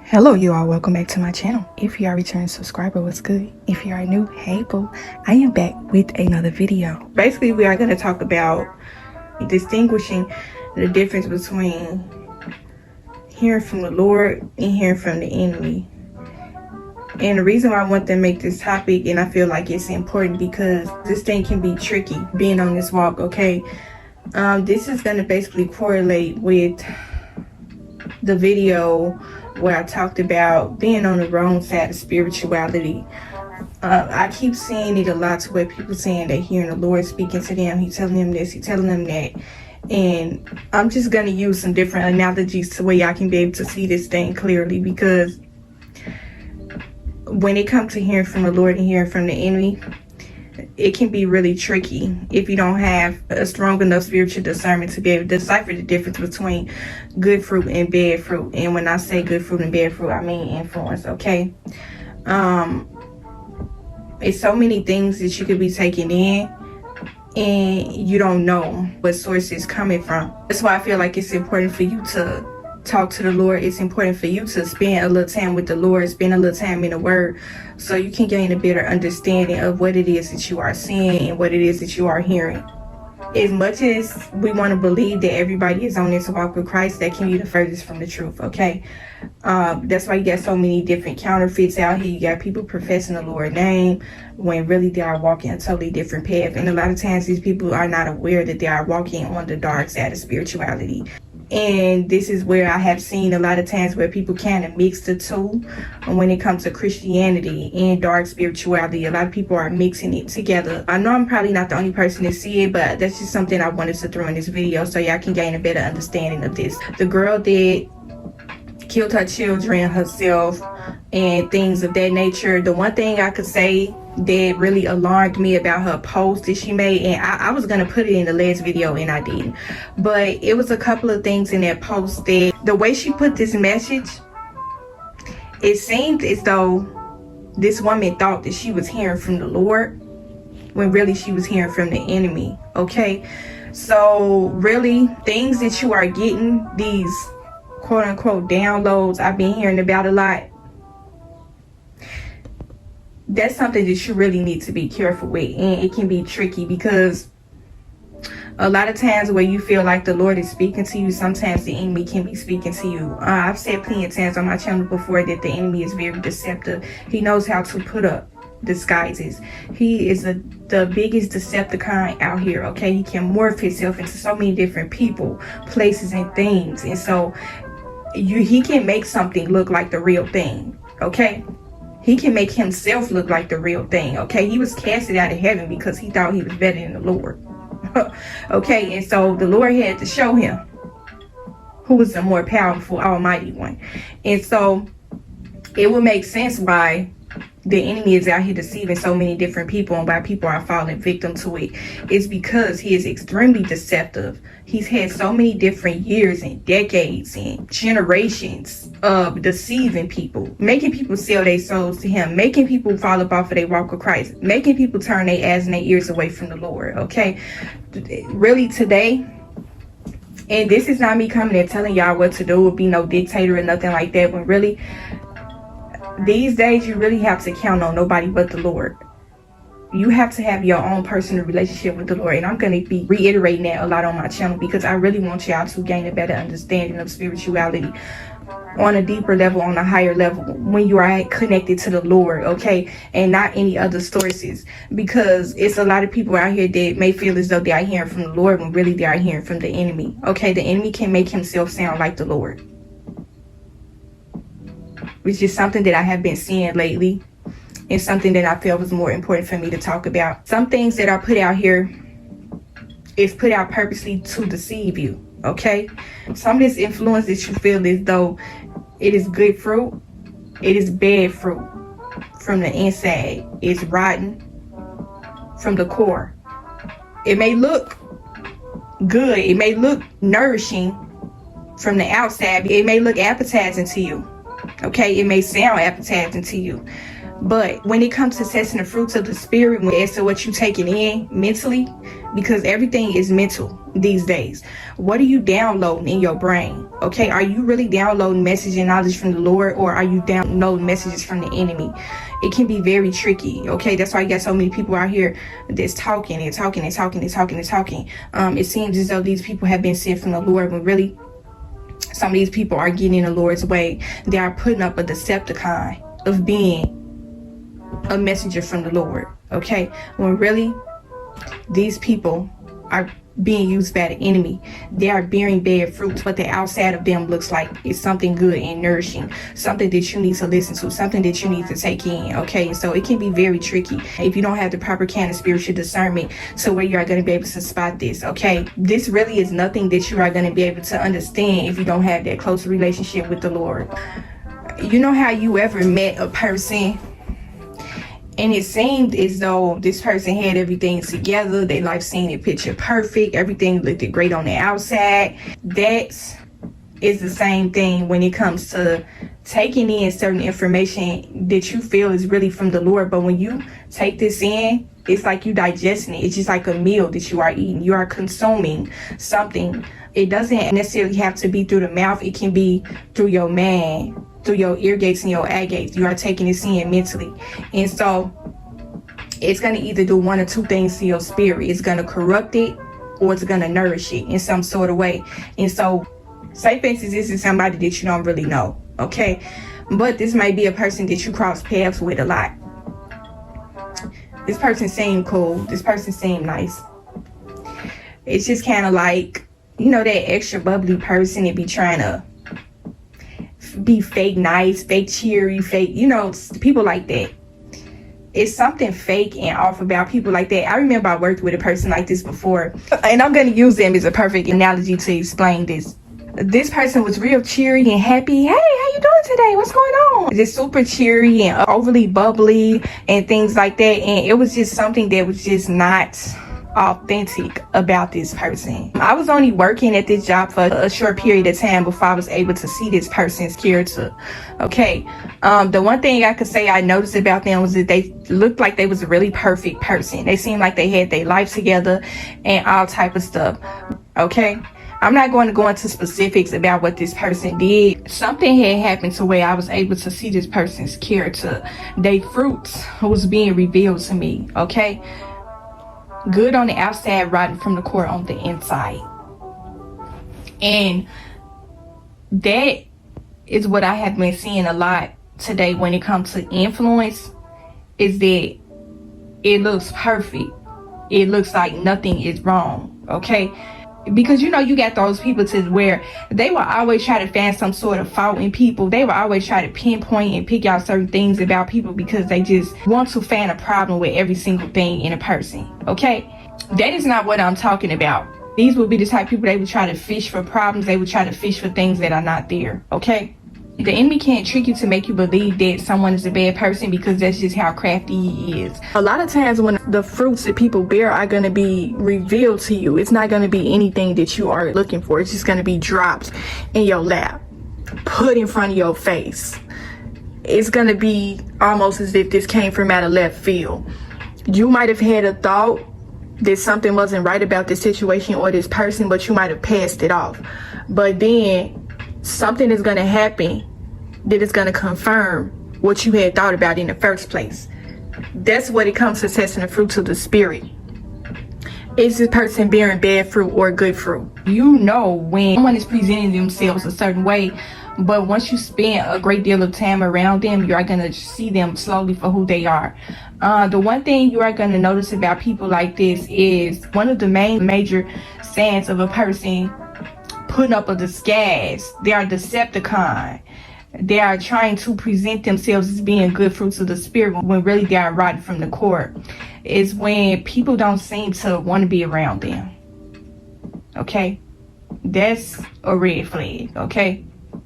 Hello you all, welcome back to my channel. If you are a returning subscriber, what's good? If you are new, hey boo, I am back with another video. Basically, we are going to talk about distinguishing the difference between hearing from the Lord and hearing from the enemy. And the reason why I want to make this topic, and I feel like it's important because this thing can be tricky being on this walk, okay? This is going to basically correlate with the video where I talked about being on the wrong side of spirituality. I keep seeing it a lot to where people saying they're hearing the Lord speaking to them. He's telling them this, he's telling them that. And I'm just going to use some different analogies to where y'all can be able to see this thing clearly, because when it comes to hearing from the Lord and hearing from the enemy, it can be really tricky if you don't have a strong enough spiritual discernment to be able to decipher the difference between good fruit and bad fruit. And when I say good fruit and bad fruit, I mean influence, okay? It's so many things that you could be taking in and you don't know what source it's coming from. That's why I feel like it's important for you to talk to the Lord. It's important for you to spend a little time with the Lord, spend a little time in the Word, so you can gain a better understanding of what it is that you are seeing and what it is that you are hearing. As much as we want to believe that everybody is on this walk with Christ, that can be the furthest from the truth, okay? That's why you got so many different counterfeits out here. You got people professing the Lord's name when really they are walking a totally different path. And a lot of times these people are not aware that they are walking on the dark side of spirituality. And this is where I have seen a lot of times where people kind of mix the two when it comes to Christianity and dark spirituality. A lot of people are mixing it together. I know I'm probably not the only person to see it, but that's just something I wanted to throw in this video so y'all can gain a better understanding of this. The girl that killed her children herself and things of that nature, the one thing I could say that really alarmed me about her post that she made, and I was gonna put it in the last video and I didn't, but it was a couple of things in that post that the way she put this message, it seemed as though this woman thought that she was hearing from the Lord when really she was hearing from the enemy, okay? So really, things that you are getting, these quote-unquote downloads I've been hearing about a lot, that's something that you really need to be careful with. And it can be tricky because a lot of times where you feel like the Lord is speaking to you, sometimes the enemy can be speaking to you. I've said plenty of times on my channel before that the enemy is very deceptive. He knows how to put up disguises. He is the biggest Decepticon out here, okay? He can morph himself into so many different people, places, and things. And so he can make something look like the real thing, okay? He can make himself look like the real thing, okay? He was casted out of heaven because he thought he was better than the Lord. Okay, and so the Lord had to show him who was the more powerful, almighty one. And so it would make sense why the enemy is out here deceiving so many different people and why people are falling victim to it. It's because he is extremely deceptive. He's had so many different years and decades and generations of deceiving people, making people sell their souls to him, making people fall up off of their walk with Christ, making people turn their eyes and their ears away from the Lord, okay? Really today, and this is not me coming and telling y'all what to do or be no dictator or nothing like that, when really these days you really have to count on nobody but the Lord. You have to have your own personal relationship with the Lord. And I'm going to be reiterating that a lot on my channel because I really want y'all to gain a better understanding of spirituality on a deeper level, on a higher level, when you are connected to the Lord, okay, and not any other sources. Because it's a lot of people out here that may feel as though they are hearing from the Lord when really they are hearing from the enemy, okay? The enemy can make himself sound like the Lord, which is something that I have been seeing lately and something that I feel was more important for me to talk about. Some things that are put out here is put out purposely to deceive you, okay? Some of this influence that you feel as though it is good fruit, it is bad fruit from the inside. It's rotten from the core. It may look good, it may look nourishing from the outside, it may look appetizing to you, okay? It may sound appetizing to you, But when it comes to testing the fruits of the spirit, as to what you're taking in mentally, because everything is mental these days, what are you downloading in your brain? Okay, are you really downloading message and knowledge from the Lord, or are you downloading messages from the enemy? It can be very tricky. Okay, that's why you got so many people out here that's talking. It seems as though these people have been sent from the Lord, when really some of these people are getting in the Lord's way. They are putting up a Decepticon of being a messenger from the Lord. Okay, when really these people are being used by the enemy. They are bearing bad fruits, but the outside of them looks like it's something good and nourishing, something that you need to listen to, something that you need to take in. Okay, so it can be very tricky if you don't have the proper kind of spiritual discernment to where you are going to be able to spot this. Okay, this really is nothing that you are going to be able to understand if you don't have that close relationship with the Lord. You know how you ever met a person and it seemed as though this person had everything together, their life seemed a picture perfect, everything looked great on the outside? That is the same thing when it comes to taking in certain information that you feel is really from the Lord. But when you take this in, it's like you digesting it. It's just like a meal that you are eating. You are consuming something. It doesn't necessarily have to be through the mouth. It can be through your mind, through your ear gates and your eye gates. You are taking this in mentally. And so it's going to either do one or two things to your spirit. It's going to corrupt it, or it's going to nourish it in some sort of way. And so, say for instance, this is somebody that you don't really know. Okay, but this might be a person that you cross paths with a lot. This person seemed cool. This person seemed nice. It's just kind of like, you know, that extra bubbly person that be trying to be fake nice, fake cheery, fake, you know, people like that. It's something fake and off about people like that. I remember I worked with a person like this before, and I'm going to use them as a perfect analogy to explain this. This person was real cheery and happy. Hey, how you doing today? What's going on? Just super cheery and overly bubbly and things like that. And it was just something that was just not authentic about this person. I was only working at this job for a short period of time before I was able to see this person's character. Okay, the one thing I could say I noticed about them was that they looked like they was a really perfect person. They seemed like they had their life together and all type of stuff. Okay, I'm not going to go into specifics about what this person did. Something had happened to where I was able to see this person's character. Their fruits was being revealed to me. Okay, good on the outside, rotten from the core on the inside. And that is what I have been seeing a lot today when it comes to influence, is that it looks perfect. It looks like nothing is wrong. Okay, because you know, you got those people to where they will always try to find some sort of fault in people. They will always try to pinpoint and pick out certain things about people because they just want to find a problem with every single thing in a person. Okay, that is not what I'm talking about. These would be the type of people, they would try to fish for problems. They would try to fish for things that are not there. Okay, the enemy can't trick you to make you believe that someone is a bad person, because that's just how crafty he is. A lot of times when the fruits that people bear are going to be revealed to you, it's not going to be anything that you are looking for. It's just going to be dropped in your lap, put in front of your face. It's going to be almost as if this came from out of left field. You might have had a thought that something wasn't right about this situation or this person, but you might have passed it off. But then something is going to happen that is going to confirm what you had thought about in the first place. That's what it comes to testing the fruits of the spirit. Is this person bearing bad fruit or good fruit? You know when someone is presenting themselves a certain way, but once you spend a great deal of time around them, you are going to see them slowly for who they are. The one thing you are going to notice about people like this is one of the major signs of a person putting up a disguise. They are Decepticon. They are trying to present themselves as being good fruits of the spirit when really they are rotten from the core. Is when people don't seem to want to be around them. Okay, that's a red flag. Okay,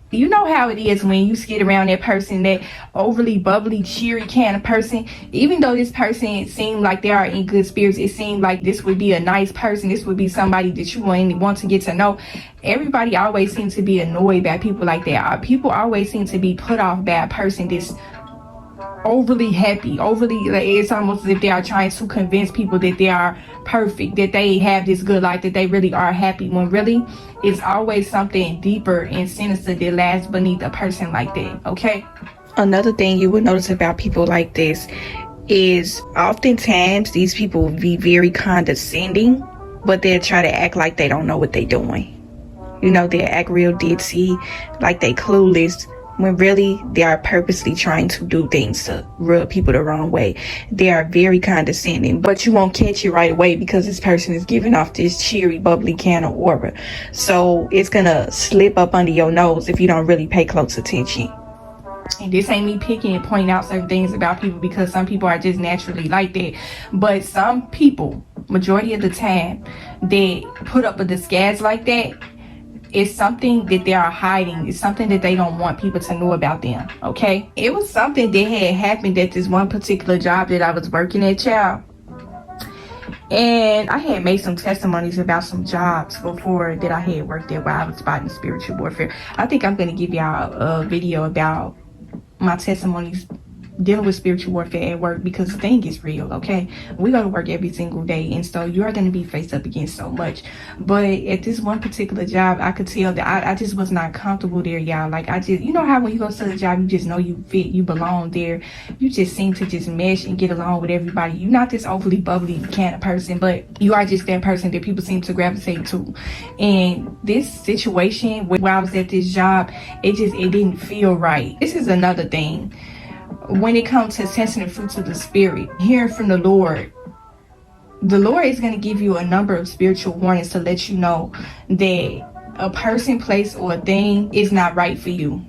you know how it is when you get around that person, that overly bubbly, cheery kind of person. Even though this person seemed like they are in good spirits, it seemed like this would be a nice person. This would be somebody that you want to get to know. Everybody always seems to be annoyed by people like that. People always seem to be put off by a person that's overly happy, overly, like, it's almost as if they are trying to convince people that they are perfect, that they have this good life, that they really are happy, when really it's always something deeper and sinister that lies beneath a person like that. Okay, another thing you would notice about people like this is oftentimes these people will be very condescending, but they'll try to act like they don't know what they're doing. You know, they'll act real ditzy, like they clueless, when really they are purposely trying to do things to rub people the wrong way. They are very condescending, but you won't catch it right away because this person is giving off this cheery, bubbly kind of aura. So it's gonna slip up under your nose if you don't really pay close attention. And this ain't me picking and pointing out certain things about people, because some people are just naturally like that. But some people, majority of the time, they put up a disguise like that. It's something that they are hiding. It's something that they don't want people to know about them. Okay, it was something that had happened at this one particular job that I was working at, child. And I had made some testimonies about some jobs before that I had worked there while I was fighting spiritual warfare. I think I'm going to give y'all a video about my testimonies dealing with spiritual warfare at work, because the thing is real. Okay, we go to work every single day, and so you are going to be faced up against so much. But at this one particular job, I could tell that I just was not comfortable there, y'all. Like, I just, you know how when you go to the job, you just know you fit, you belong there, you just seem to just mesh and get along with everybody. You're not this overly bubbly kind of person, but you are just that person that people seem to gravitate to. And this situation where I was at this job, it didn't feel right. This is another thing. When it comes to sensing the fruits of the spirit, hearing from the Lord is going to give you a number of spiritual warnings to let you know that a person, place, or a thing is not right for you.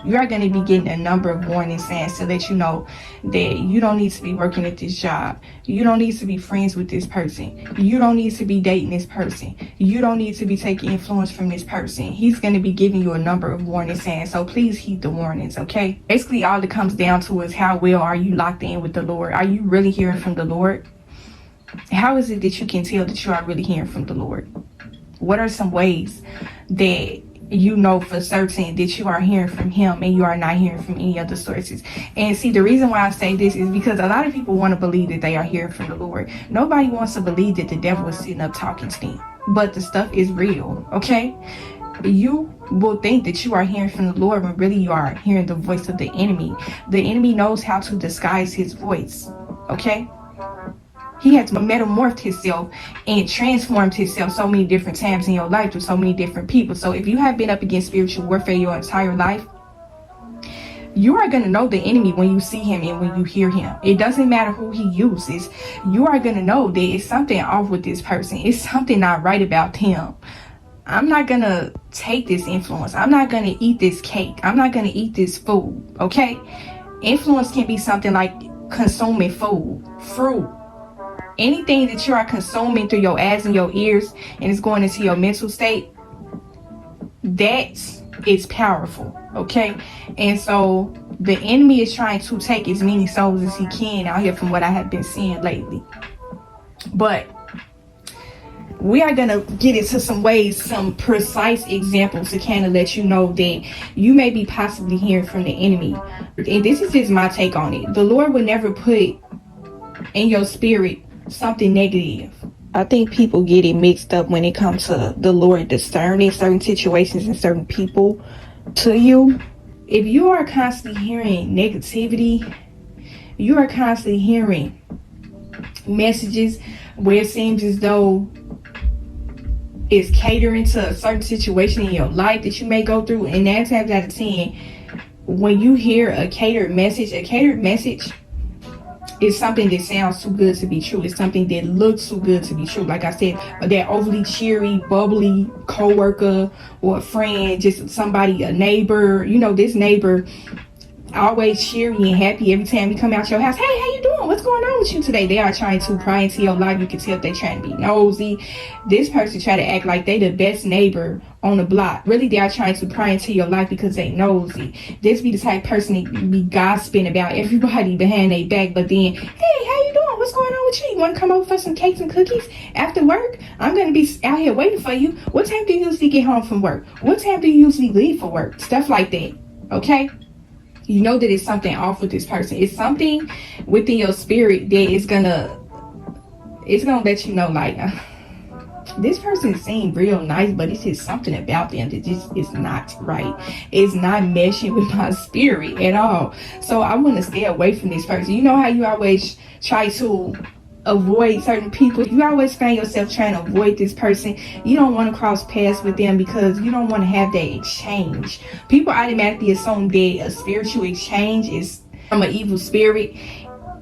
You are going to be getting a number of warning signs to let you know that you don't need to be working at this job. You don't need to be friends with this person. You don't need to be dating this person. You don't need to be taking influence from this person. He's going to be giving you a number of warning signs. So please heed the warnings, okay? Basically, all it comes down to is how well are you locked in with the Lord? Are you really hearing from the Lord? How is it that you can tell that you are really hearing from the Lord? What are some ways that you know for certain that you are hearing from him and you are not hearing from any other sources? And see, the reason why I say this is because a lot of people want to believe that they are hearing from the Lord. Nobody wants to believe that the devil is sitting up talking to them, but the stuff is real. Okay, you will think that you are hearing from the Lord when really you are hearing the voice of the enemy. The enemy knows how to disguise his voice. Okay, he has metamorphed himself and transformed himself so many different times in your life with so many different people. So if you have been up against spiritual warfare your entire life, you are going to know the enemy when you see him and when you hear him. It doesn't matter who he uses. You are going to know that it's something off with this person. It's something not right about him. I'm not going to take this influence. I'm not going to eat this cake. I'm not going to eat this food. Okay? Influence can be something like consuming food, fruit, anything that you are consuming through your eyes and your ears, and it's going into your mental state. That is powerful. Okay? And so the enemy is trying to take as many souls as he can out here, from what I have been seeing lately. But we are going to get into some ways, some precise examples to kind of let you know that you may be possibly hearing from the enemy. And this is just my take on it. The Lord would never put in your spirit something negative. I think people get it mixed up when it comes to the Lord discerning certain situations and certain people to you. If you are constantly hearing negativity, you are constantly hearing messages where it seems as though it's catering to a certain situation in your life that you may go through, and 9 times out of 10, when you hear a catered message is something that sounds too good to be true. It's something that looks too good to be true. Like I said, that overly cheery, bubbly coworker or a friend, just somebody, a neighbor. You know, this neighbor always cheery and happy every time you come out your house. Hey, how you doing? What's going on with you today? They are trying to pry into your life. You can tell they're trying to be nosy. This person try to act like they the best neighbor on the block. Really, they are trying to pry into your life because they nosy. This be the type of person that be gossiping about everybody behind their back, but then, hey, how you doing? What's going on with you? You want to come over for some cakes and cookies after work? I'm going to be out here waiting for you. What time do you usually get home from work? What time do you usually leave for work? Stuff like that. Okay? You know that it's something off with this person. It's something within your spirit that is gonna, it's gonna let you know, like, this person seemed real nice, but it's just something about them that just is not right. It's not meshing with my spirit at all. So I want to stay away from this person. You know how you always try to avoid certain people? You always find yourself trying to avoid this person. You don't want to cross paths with them because you don't want to have that exchange. People automatically assume that a spiritual exchange is from an evil spirit.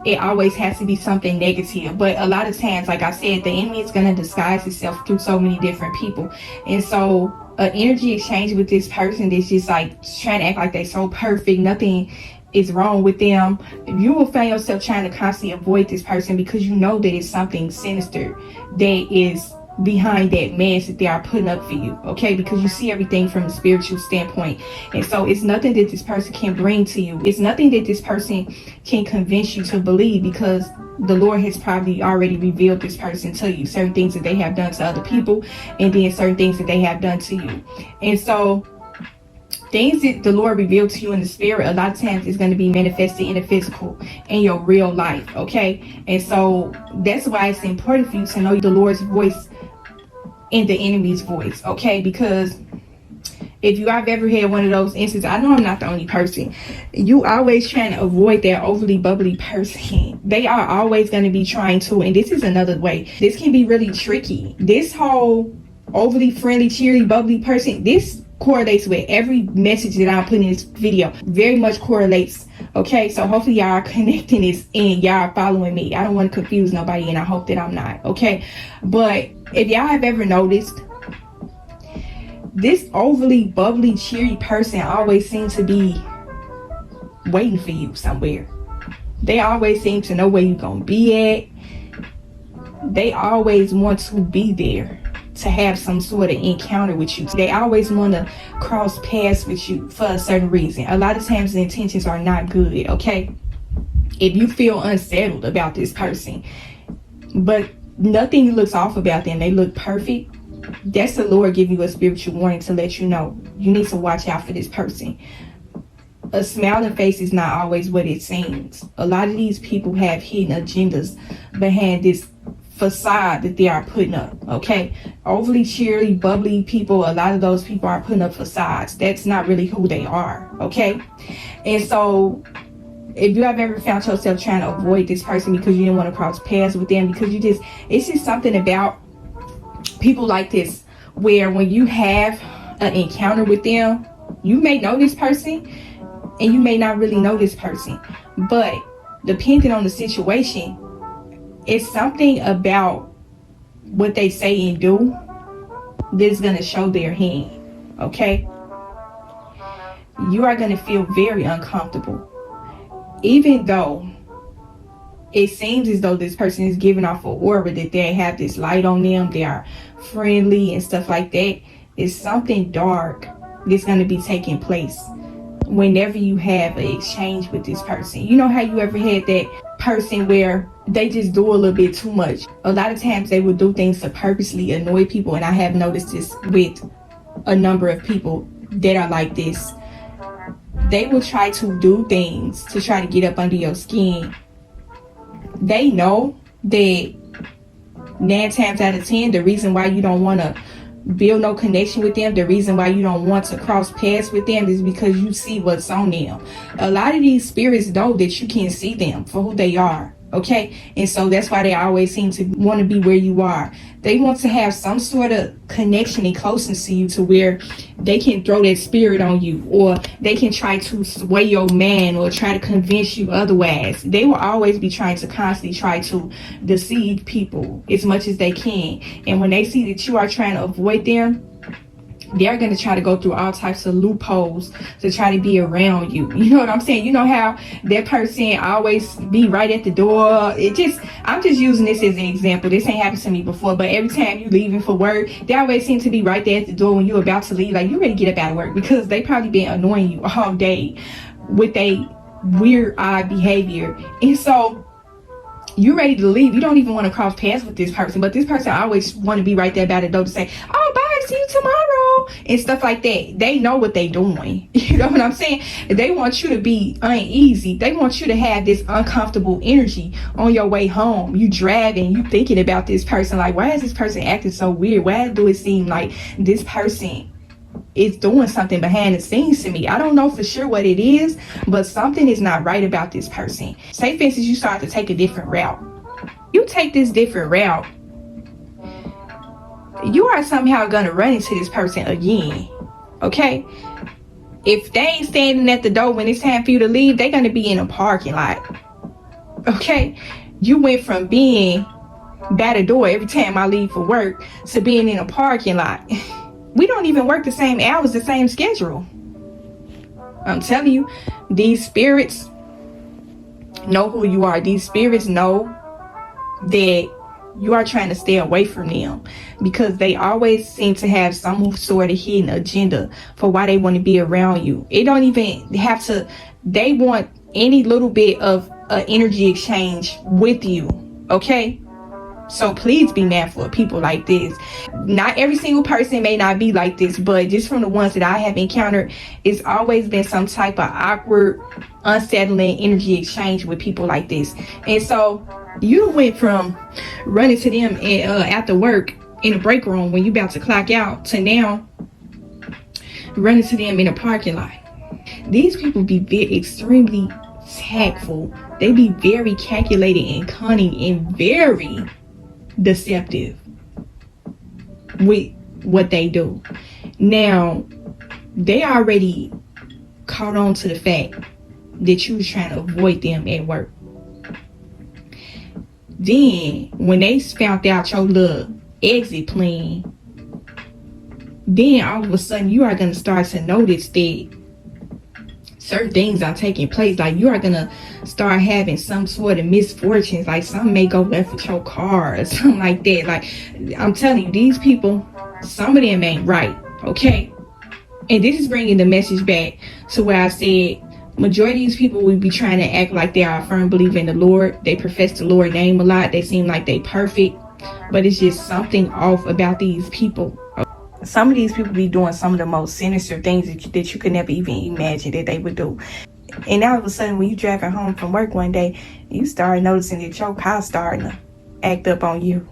It always has to be something negative, but a lot of times, like I said, the enemy is going to disguise itself through so many different people. And so an energy exchange with this person is just like trying to act like they're so perfect, nothing is wrong with them. You will find yourself trying to constantly avoid this person because you know that it's something sinister that is behind that mask that they are putting up for you, okay? Because you see everything from a spiritual standpoint. And so it's nothing that this person can bring to you. It's nothing that this person can convince you to believe, because the Lord has probably already revealed this person to you, certain things that they have done to other people, and then certain things that they have done to you. And so things that the Lord revealed to you in the spirit, a lot of times is going to be manifested in the physical, in your real life, okay? And so that's why it's important for you to know the Lord's voice in the enemy's voice, okay? Because if you have ever had one of those instances, I know I'm not the only person. You always trying to avoid that overly bubbly person. They are always going to be trying to, and this is another way. This can be really tricky. This whole overly friendly, cheery, bubbly person, this correlates with every message that I'm putting in this video. Very much correlates, okay? So hopefully y'all are connecting this and y'all are following me. I don't want to confuse nobody, and I hope that I'm not, okay? But if y'all have ever noticed, this overly bubbly, cheery person always seems to be waiting for you somewhere. They always seem to know where you're gonna be at. They always want to be there to have some sort of encounter with you. They always want to cross paths with you for a certain reason. A lot of times the intentions are not good, okay? If you feel unsettled about this person, but nothing looks off about them, they look perfect, that's the Lord giving you a spiritual warning to let you know you need to watch out for this person. A smiling face is not always what it seems. A lot of these people have hidden agendas behind this facade that they are putting up, okay? Overly cheery, bubbly people, a lot of those people are putting up facades. That's not really who they are, okay? And so if you have ever found yourself trying to avoid this person because you didn't want to cross paths with them, because it's just something about people like this, where when you have an encounter with them, you may know this person and you may not really know this person, but depending on the situation, it's something about what they say and do that's going to show their hand, okay? You are going to feel very uncomfortable, even though it seems as though this person is giving off an aura that they have this light on them, they are friendly and stuff like that. It's something dark that's going to be taking place whenever you have an exchange with this person. You know how you ever had that person where they just do a little bit too much? A lot of times they will do things to purposely annoy people, and I have noticed this with a number of people that are like this. They will try to do things to try to get up under your skin. They know that 9 times out of 10, the reason why you don't want to build no connection with them, the reason why you don't want to cross paths with them, is because you see what's on them. A lot of these spirits know that you can see them for who they are, okay? And so that's why they always seem to want to be where you are. They want to have some sort of connection and closeness to you, to where they can throw that spirit on you, or they can try to sway your man, or try to convince you otherwise. They will always be trying to constantly try to deceive people as much as they can. And when they see that you are trying to avoid them, they're going to try to go through all types of loopholes to try to be around you. You know what I'm saying? You know how that person always be right at the door? I'm just using this as an example. This ain't happened to me before, but every time you leaving for work, they always seem to be right there at the door when you're about to leave. Like, you ready to get up out of work, because they probably been annoying you all day with a weird, odd behavior. And so you're ready to leave. You don't even want to cross paths with this person, but this person always want to be right there by the door to say, oh, bye, see you tomorrow and stuff like that. They know what they doing. You know what I'm saying? They want you to be uneasy. They want you to have this uncomfortable energy on your way home. You driving, you thinking about this person, like, why is this person acting so weird? Why do it seem like this person is doing something behind the scenes to me? I don't know for sure what it is, but something is not right about this person. Say for instance, you start to take a different route. You take this different route, you are somehow gonna run into this person again. Okay? If they ain't standing at the door when it's time for you to leave, they're gonna be in a parking lot. Okay? You went from being by the door every time I leave for work to being in a parking lot. We don't even work the same hours, the same schedule. I'm telling you, these spirits know who you are. These spirits know that you are trying to stay away from them, because they always seem to have some sort of hidden agenda for why they want to be around you. It don't even have to, they want any little bit of energy exchange with you. Okay? So please be mindful of people like this. Not every single person may not be like this, but just from the ones that I have encountered, it's always been some type of awkward, unsettling energy exchange with people like this. And so you went from running to them after work in a break room when you about to clock out to now running to them in a parking lot. These people be extremely tactful. They be very calculated and cunning and very deceptive with what they do. Now, they already caught on to the fact that you was trying to avoid them at work. Then, when they found out your little exit plan, then all of a sudden you are going to start to notice that certain things are taking place. Like, you are going to start having some sort of misfortunes. Like, something may go left with your car or something like that. Like, I'm telling you, these people, some of them ain't right. Okay? And this is bringing the message back to where I said, majority of these people will be trying to act like they are a firm believer in the Lord. They profess the Lord's name a lot. They seem like they perfect. But it's just something off about these people. Some of these people be doing some of the most sinister things that you could never even imagine that they would do. And all of a sudden, when you driving home from work one day, you start noticing that your car starting to act up on you.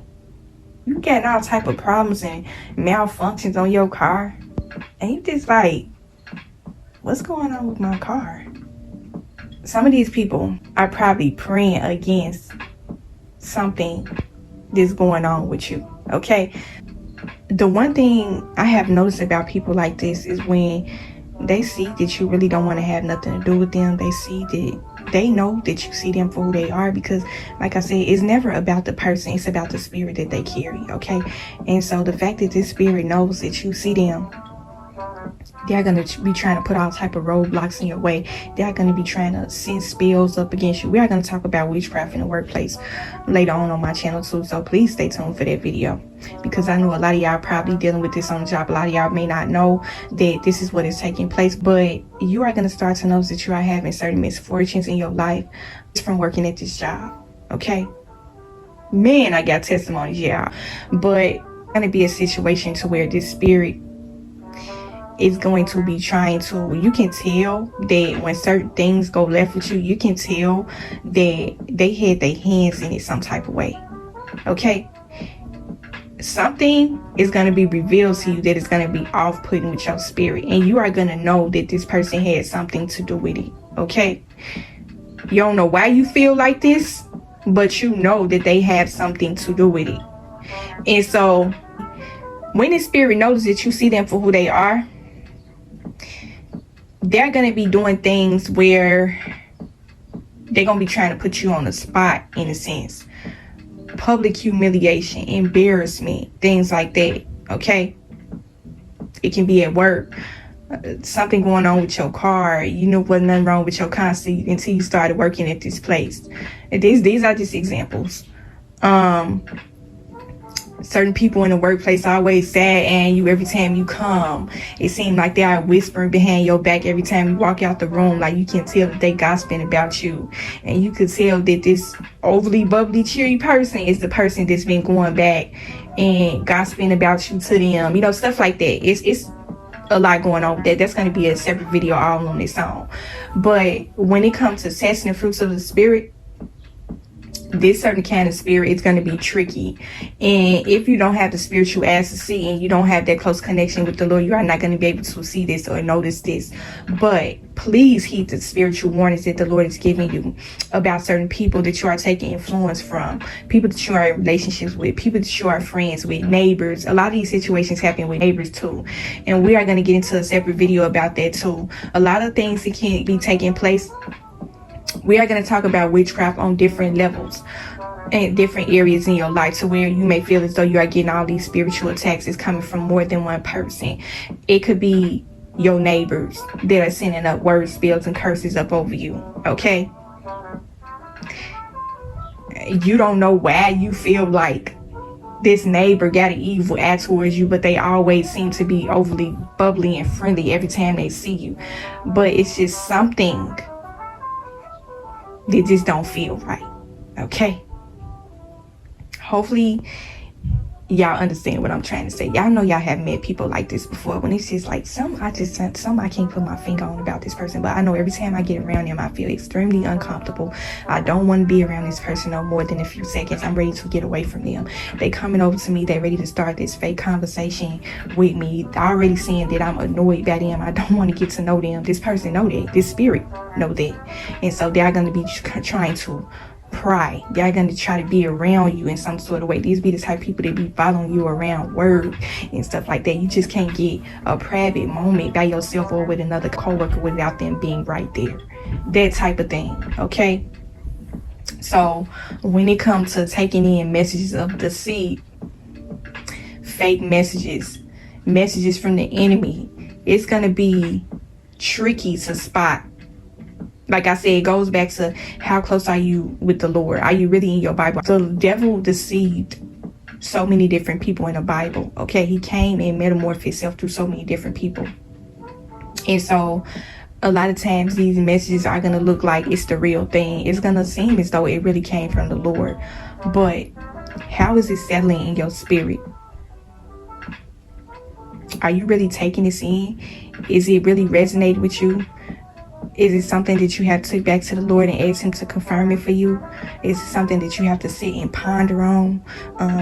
You getting all type of problems and malfunctions on your car. And you just like, what's going on with my car? Some of these people are probably praying against something that's going on with you. Okay? The one thing I have noticed about people like this is when they see that you really don't want to have nothing to do with them, they see that they know that you see them for who they are, because like I said, it's never about the person, it's about the spirit that they carry. Okay? And so the fact that this spirit knows that you see them, they're going to be trying to put all type of roadblocks in your way. They're going to be trying to send spells up against you. We are going to talk about witchcraft in the workplace later on my channel too. So please stay tuned for that video, because I know a lot of y'all probably dealing with this on the job. A lot of y'all may not know that this is what is taking place, but you are going to start to notice that you are having certain misfortunes in your life from working at this job. Okay? Man, I got testimonies, yeah. But it's going to be a situation to where this spirit is going to be trying to, you can tell that when certain things go left with you, you can tell that they had their hands in it some type of way. Okay? Something is going to be revealed to you that is going to be off-putting with your spirit, and you are going to know that this person had something to do with it. Okay? You don't know why you feel like this, but you know that they have something to do with it. And so when the spirit knows that you see them for who they are, they're going to be doing things where they're going to be trying to put you on the spot, in a sense. Public humiliation, embarrassment, things like that. Okay? It can be at work. Something going on with your car. You know, wasn't nothing wrong with your car until you started working at this place. And these are just examples. Some certain people in the workplace always sad and you every time you come. It seems like they are whispering behind your back every time you walk out the room. Like you can tell that they gossiping about you. And you could tell that this overly bubbly, cheery person is the person that's been going back and gossiping about you to them. You know, stuff like that. It's a lot going on with that. That's going to be a separate video all on its own. But when it comes to testing the fruits of the spirit, this certain kind of spirit is going to be tricky. And if you don't have the spiritual eyes to see and you don't have that close connection with the Lord, you are not going to be able to see this or notice this. But please heed the spiritual warnings that the Lord is giving you about certain people that you are taking influence from, people that you are in relationships with, people that you are friends with, neighbors. A lot of these situations happen with neighbors too, and we are going to get into a separate video about that too. A lot of things that can be taking place. We are going to talk about witchcraft on different levels and different areas in your life, to where you may feel as though you are getting all these spiritual attacks is coming from more than one person. It could be your neighbors that are sending up word spells and curses up over you. Okay, you don't know why you feel like this neighbor got an evil eye towards you, but they always seem to be overly bubbly and friendly every time they see you. But it's just something they just don't feel right. Okay, hopefully y'all understand what I'm trying to say. Y'all know y'all have met people like this before, when it's just like some I can't put my finger on about this person, but I know every time I get around them I feel extremely uncomfortable. I don't want to be around this person no more than a few seconds. I'm ready to get away from them. They coming over to me, they ready to start this fake conversation with me, already saying that I'm annoyed by them. I don't want to get to know them. This person know that, this spirit know that, and so they're going to be trying to pry. They're going to try to be around you in some sort of way. These be the type of people that be following you around work and stuff like that. You just can't get a private moment by yourself or with another coworker without them being right there. That type of thing. Okay, so when it comes to taking in messages of deceit, fake messages from the enemy, it's going to be tricky to spot. Like I said, it goes back to how close are you with the Lord? Are you really in your Bible? The devil deceived so many different people in the Bible. Okay, he came and metamorphed himself through so many different people. And so a lot of times these messages are going to look like it's the real thing. It's going to seem as though it really came from the Lord. But how is it settling in your spirit? Are you really taking this in? Is it really resonating with you? Is it something that you have to take back to the Lord and ask him to confirm it for you? Is it something that you have to sit and ponder on?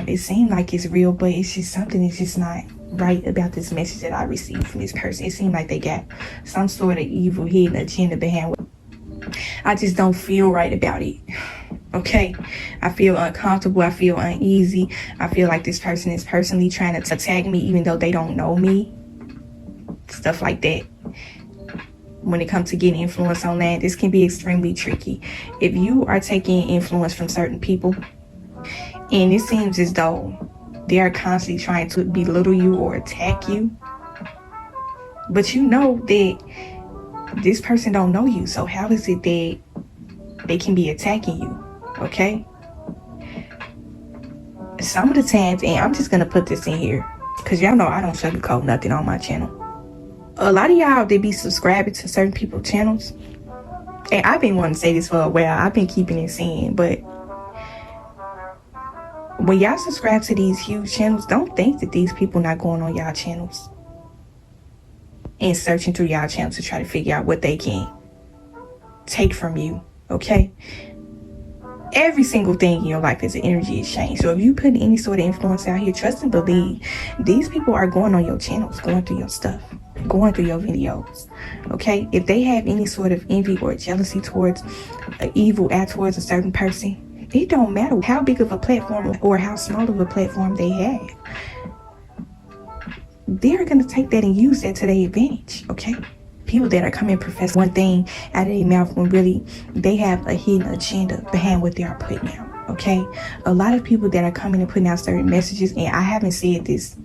It seems like it's real, but it's just something that's just not right about this message that I received from this person. It seems like they got some sort of evil hidden agenda behind it. I just don't feel right about it. Okay, I feel uncomfortable. I feel uneasy. I feel like this person is personally trying to attack me even though they don't know me. Stuff like that. When it comes to getting influence online, this can be extremely tricky. If you are taking influence from certain people and it seems as though they are constantly trying to belittle you or attack you, but you know that this person don't know you, so how is it that they can be attacking you? Okay, some of the times, and I'm just gonna put this in here because y'all know I don't sugarcoat nothing on my channel. A lot of y'all, they be subscribing to certain people's channels, and I've been wanting to say this for a while. I've been keeping it saying, but when y'all subscribe to these huge channels, don't think that these people not going on y'all channels and searching through y'all channels to try to figure out what they can take from you. Okay, every single thing in your life is an energy exchange. So if you put any sort of influence out here, trust and believe these people are going on your channels, going through your stuff, going through your videos. Okay, if they have any sort of envy or jealousy towards an evil act towards a certain person, it don't matter how big of a platform or how small of a platform they have, they're going to take that and use that to their advantage. Okay, people that are coming profess one thing out of their mouth when really they have a hidden agenda behind what they are putting out. Okay, a lot of people that are coming and putting out certain messages, and I haven't said this,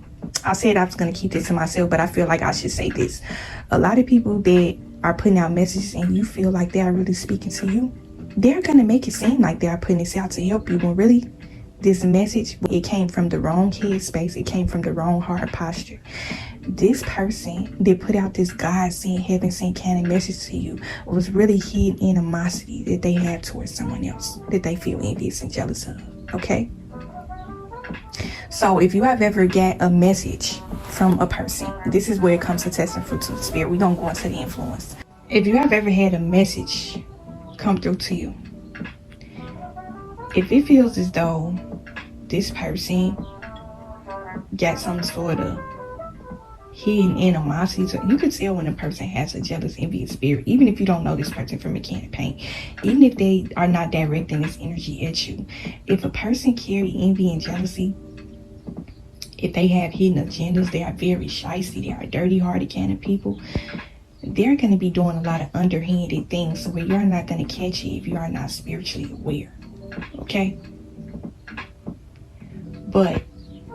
I said I was going to keep this to myself, but I feel like I should say this. A lot of people that are putting out messages and you feel like they are really speaking to you, they're going to make it seem like they are putting this out to help you when really this message, it came from the wrong headspace. It came from the wrong heart posture. This person that put out this God sent, heaven sent kind of message to you was really hidden animosity that they have towards someone else that they feel envious and jealous of. Okay? So if you have ever got a message from a person, this is where it comes to testing fruits of the spirit. We're going to go into the influence. If you have ever had a message come through to you, if it feels as though this person got some sort of hidden animosity, so you can tell when a person has a jealous, envious spirit, even if you don't know this person from a can of paint, even if they are not directing this energy at you. If a person carry envy and jealousy, if they have hidden agendas, they are very shysty, they are dirty-hearted kind of people, they're going to be doing a lot of underhanded things, so where you're not going to catch it if you are not spiritually aware. Okay? But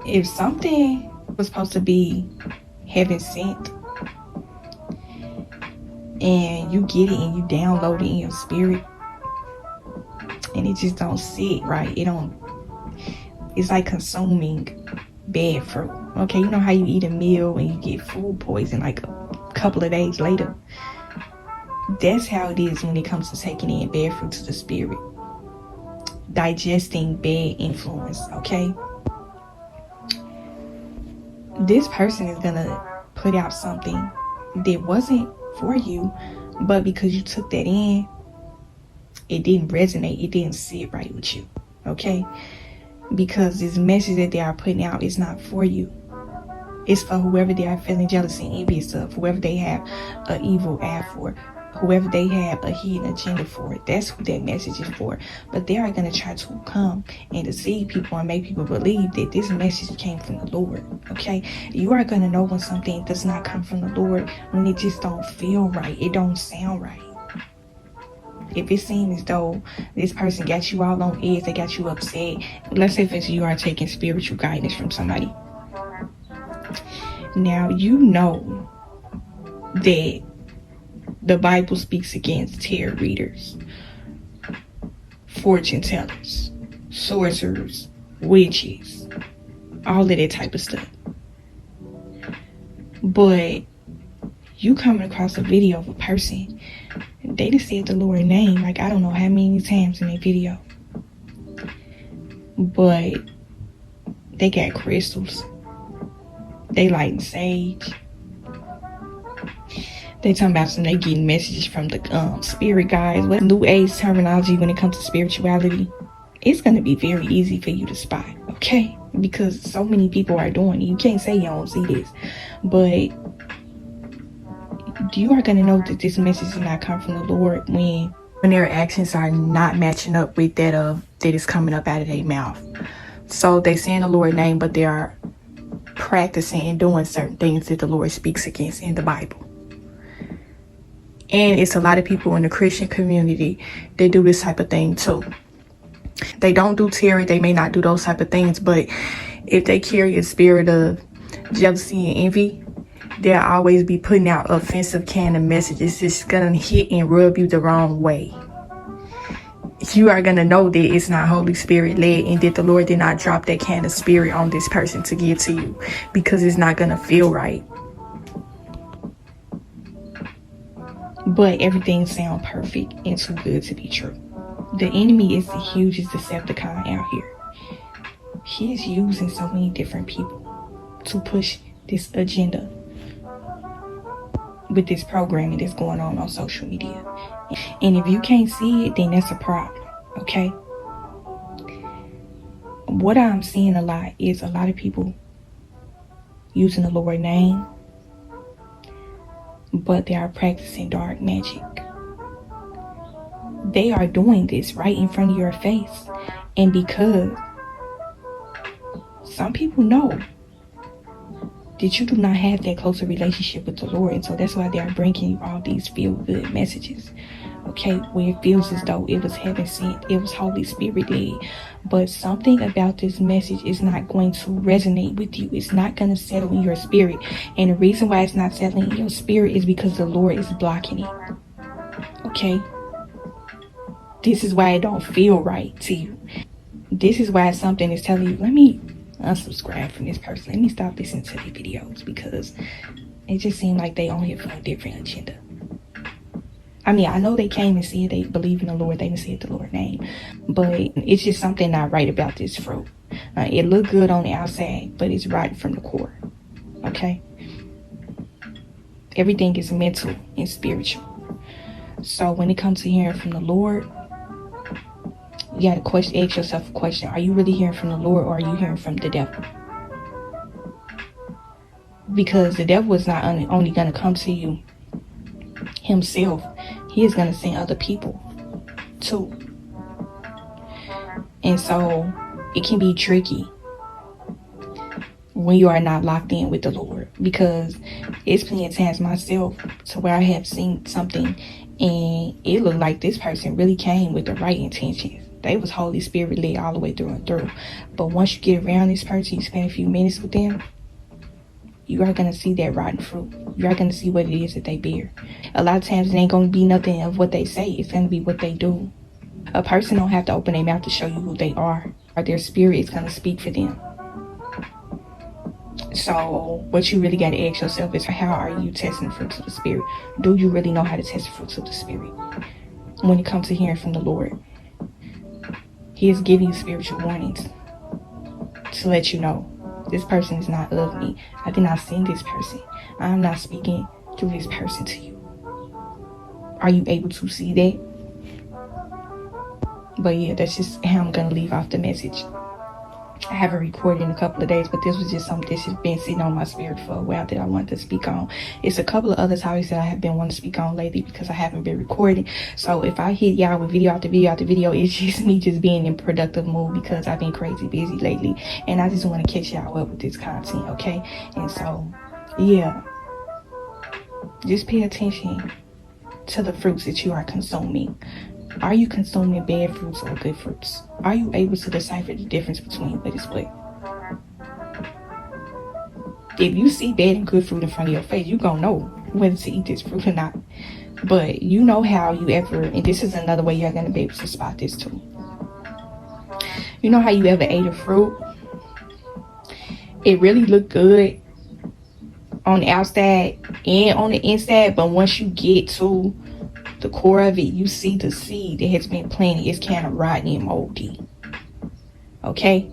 if something was supposed to be heaven sent and you get it and you download it in your spirit and it just don't sit right, it's like consuming bad fruit. Okay, you know how you eat a meal and you get food poison like a couple of days later? That's how it is when it comes to taking in bad fruit to the spirit, digesting bad influence. Okay, this person is gonna put out something that wasn't for you, but because you took that in, it didn't resonate, it didn't sit right with you. Okay, because this message that they are putting out is not for you. It's for whoever they are feeling jealous and envious of, whoever they have an evil eye for, whoever they have a hidden agenda for. That's who that message is for. But they are going to try to come and deceive people and make people believe that this message came from the Lord. Okay, you are going to know when something does not come from the Lord, when it just don't feel right, it don't sound right. If it seems as though this person got you all on edge, they got you upset, let's say if you are taking spiritual guidance from somebody. Now, you know that the Bible speaks against tarot readers, fortune tellers, sorcerers, witches, all of that type of stuff. But you coming across a video of a person, they just said the Lord's name like I don't know how many times in their video. But they got crystals. They lighting sage. They talking about they getting messages from the spirit guides. What new age terminology when it comes to spirituality? It's going to be very easy for you to spot, okay? Because so many people are doing it. You can't say you don't see this. But you are going to know that this message does not come from the Lord when their actions are not matching up with that is coming up out of their mouth. So they saying the Lord's name, but they are practicing and doing certain things that the Lord speaks against in the Bible. And it's a lot of people in the Christian community that do this type of thing too. They don't do tarot, they may not do those type of things, but if they carry a spirit of jealousy and envy, they'll always be putting out offensive kind of messages. It's gonna hit and rub you the wrong way. You are gonna know that it's not Holy Spirit led and that the Lord did not drop that kind of spirit on this person to give to you, because it's not gonna feel right. But everything sounds perfect and too good to be true. The enemy is the hugest Decepticon out here. He is using so many different people to push this agenda with this programming that's going on social media. And if you can't see it, then that's a problem, okay? What I'm seeing a lot is a lot of people using the Lord's name, but they are practicing dark magic. They are doing this right in front of your face. And because some people know that you do not have that closer relationship with the Lord, and so that's why they are bringing you all these feel-good messages, okay, where it feels as though it was heaven sent, it was Holy Spirit led, but something about this message is not going to resonate with you. It's not going to settle in your spirit, and the reason why it's not settling in your spirit is because the Lord is blocking it, okay? This is why it don't feel right to you. this is why something is telling you, let me unsubscribe from this person. Let me stop listening to their videos, because it just seemed like they on here for a different agenda. I mean, I know they came and said they believe in the Lord. They even said the Lord's name. But it's just something not right about this fruit. It look good on the outside, but it's rotten from the core. Okay? Everything is mental and spiritual. So when it comes to hearing from the Lord, you got to ask yourself a question. Are you really hearing from the Lord, or are you hearing from the devil? Because the devil is not only going to come to you himself. He is going to send other people too. And so it can be tricky when you are not locked in with the Lord, because it's plenty of times myself to where I have seen something and it looked like this person really came with the right intentions. They was Holy Spirit led all the way through and through. But once you get around this person, you spend a few minutes with them, you are going to see that rotten fruit. You are going to see what it is that they bear. A lot of times it ain't going to be nothing of what they say. It's going to be what they do. A person don't have to open their mouth to show you who they are, or their spirit is going to speak for them. So what you really got to ask yourself is, how are you testing the fruits of the Spirit? Do you really know how to test the fruits of the Spirit when it comes to hearing from the Lord? He is giving you spiritual warnings to let you know, this person is not of me. I did not send this person. I am not speaking through this person to you. Are you able to see that? But yeah, that's just how I'm going to leave off the message. I haven't recorded in a couple of days, but this was just something that's just been sitting on my spirit for a while that I wanted to speak on. It's a couple of other topics that I have been wanting to speak on lately because I haven't been recording. So if I hit y'all with video after video after video, it's just me just being in productive mood because I've been crazy busy lately. And I just want to catch y'all up with this content, okay? And so, yeah. Just pay attention to the fruits that you are consuming. Are you consuming bad fruits or good fruits? Are you able to decipher the difference between what is what? If you see bad and good fruit in front of your face, you're going to know whether to eat this fruit or not. But you know how you ever, and this is another way you're going to be able to spot this too. You know how you ever ate a fruit? It really looked good on the outside and on the inside, but once you get to the core of it, you see the seed that has been planted is kind of rotten and moldy. Okay?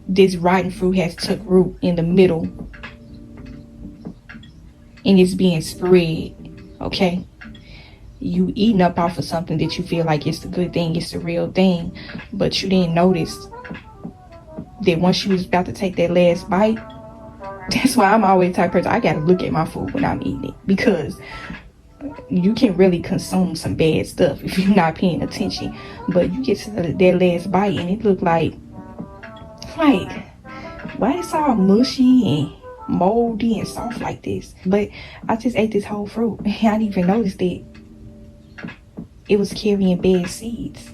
This rotten fruit has took root in the middle and it's being spread. Okay? You eating up off of something that you feel like it's the good thing, it's the real thing, but you didn't notice that once you was about to take that last bite. That's why I'm always the type of person, I gotta look at my food when I'm eating it, because you can really consume some bad stuff if you're not paying attention. But you get to that last bite and it look like why it's all mushy and moldy and soft like this? But I just ate this whole fruit and I didn't even notice that it was carrying bad seeds.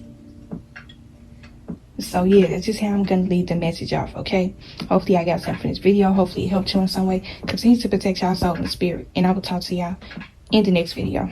So yeah, that's just how I'm going to leave the message off, okay? Hopefully I got something from this video. Hopefully it helped you in some way. Continue to protect y'all soul and spirit. And I will talk to y'all in the next video.